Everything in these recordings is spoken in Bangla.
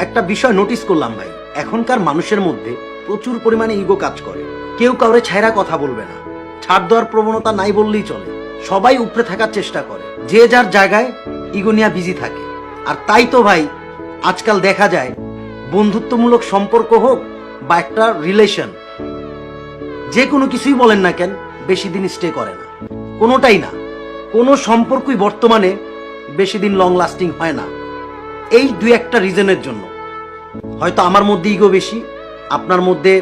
একটা বিষয় নোটিস করলাম ভাই, এখনকার মানুষের মধ্যে প্রচুর পরিমাণে ইগো কাজ করে। কেউ কাউরে ছাইরা কথা বলবে না, ছাড় দেওয়ার প্রবণতা নাই বললেই চলে। সবাই উপরে থাকার চেষ্টা করে, যে যার জায়গায় ইগো নিয়ে বিজি থাকে। আর তাই তো ভাই আজকাল দেখা যায় বন্ধুত্বমূলক সম্পর্ক হোক বা একটা রিলেশন, যে কোনো কিছুই বলেন না কেন, বেশি দিন স্টে করে না, কোনোটাই না। কোনো সম্পর্কই বর্তমানে বেশি দিন লং লাস্টিং হয় না। এই দুই একটা রিজনের জন্য। হয়তো আমার মধ্যে ইগো বেশি, আপনার মধ্যে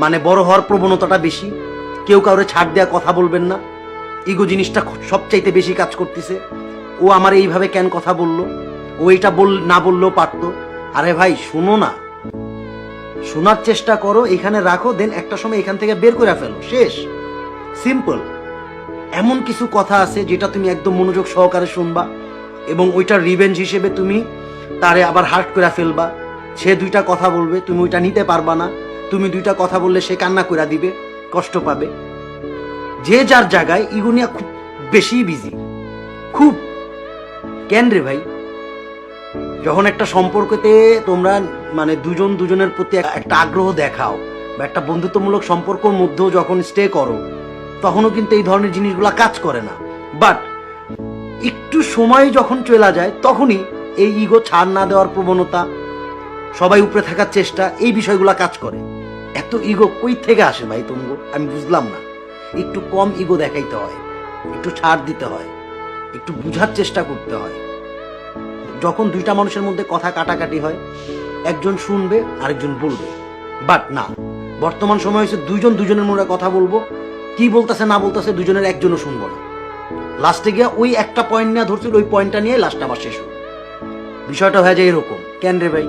মানে বড় হওয়ার প্রবণতাটা বেশি। কেউ কাউরে ছাড় দেওয়া কথা বলবেন না, ইগো জিনিসটা সবচাইতে বেশি কাজ করতেছে। ও আমার এইভাবে কেন কথা বললো, ও এটা না বললেও পারতো। আরে ভাই শুনো না, শোনার চেষ্টা করো, এখানে রাখো, দেন একটা সময় এখান থেকে বের করে ফেলো, শেষ, সিম্পল। এমন কিছু কথা আছে যেটা তুমি একদম মনোযোগ সহকারে শুনবা এবং ওইটার রিভেঞ্জ হিসেবে তুমি তারে আবার হার্ট করে ফেলবা। সে দুইটা কথা বলবে, তুমি ওইটা নিতে পারবা না। তুমি দুইটা কথা বললে সে কান্না করে দিবে, কষ্ট পাবে। যে যার জায়গায় ইগো নিয়ে খুব বেশি বিজি, খুব। কেন রে ভাই? যখন একটা সম্পর্কতে তোমরা মানে দুজন দুজনের প্রতি একটা আগ্রহ দেখাও বা একটা বন্ধুত্বমূলক সম্পর্কের মধ্যেও যখন স্টে করো, তখনও কিন্তু এই ধরনের জিনিসগুলো কাজ করে না। বাট একটু সময় যখন চলে যায় তখনই এই ইগো ছাড় না দেওয়ার প্রবণতা, সবাই উপরে থাকার চেষ্টা, এই বিষয়গুলো কাজ করে। এত ইগো কই থেকে আসে ভাই তুমগো? আমি বুঝলাম না। একটু কম ইগো দেখাইতে হয়, একটু ছাড় দিতে হয়, একটু বুঝার চেষ্টা করতে হয়। যখন দুইটা মানুষের মধ্যে কথা কাটাকাটি হয়, একজন শুনবে আরেকজন বলবে। বাট না, বর্তমান সময় হয়েছে দুইজন দুজনের মধ্যে কথা বলবো, কি বলতেছে না বলতেছে দুজনের একজনও শুনবো না। লাস্টে গিয়ে ওই একটা পয়েন্ট নিয়ে ধরছিল, ওই পয়েন্টটা নিয়ে লাস্ট আবার শেষ হবে। বিষয়টা হয়ে যায় এরকম। কেন রে ভাই?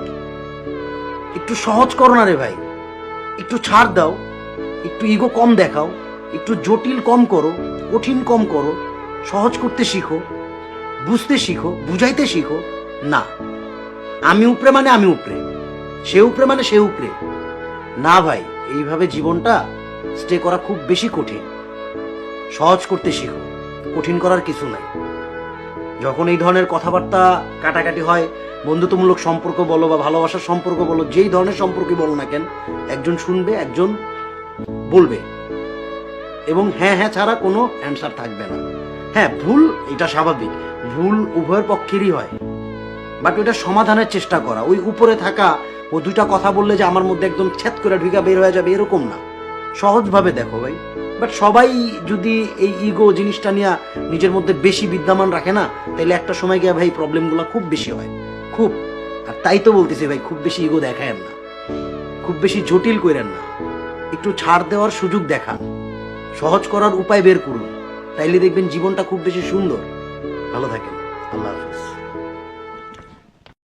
একটু সহজ করো না রে ভাই, একটু ছাড় দাও, একটু ইগো কম দেখাও, একটু জটিল কম করো, কঠিন কম করো, সহজ করতে শিখো, বুঝতে শিখো, বুঝাইতে শিখো। না, আমি উপরে মানে আমি উপরে, সে উপরে মানে সে উপরে। না ভাই, এইভাবে জীবনটা স্টে করা খুব বেশি কঠিন। সহজ করতে শিখো, কঠিন করার কিছু নাই। যখন এই ধরনের কথাবার্তা কাটাকাটি হয়, বন্ধুত্বমূলক সম্পর্ক বলো বা ভালোবাসার সম্পর্ক বলো, যেই ধরনের সম্পর্কই বলো না কেন, একজন শুনবে একজন বলবে, এবং হ্যাঁ হ্যাঁ ছাড়া কোনো অ্যান্সার থাকবে না। হ্যাঁ, ভুল, এটা স্বাভাবিক, ভুল উভয়ের পক্ষেরই হয়। বাট ওইটা সমাধানের চেষ্টা করা। ওই উপরে থাকা ও দুইটা কথা বললে যে আমার মধ্যে একদম ছেদ করে ঢুকা বের হয়ে যাবে এরকম না, সহজভাবে দেখো ভাই। বাট সবাই যদি এই ইগো জিনিসটা নিয়ে নিজের মধ্যে বেশি বিদ্যমান রাখে না, তাহলে একটা সময় গিয়ে ভাই প্রবলেমগুলো খুব বেশি হয়, খুব। আর তাই তো বলতেছি ভাই, খুব বেশি ইগো দেখায়েন না, খুব বেশি জটিল করেন না, একটু ছাড় দেওয়ার সুযোগ দেখান, সহজ করার উপায় বের করুন, তাইলে দেখবেন জীবনটা খুব বেশি সুন্দর। ভালো থাকেন, আল্লাহ হাফিজ।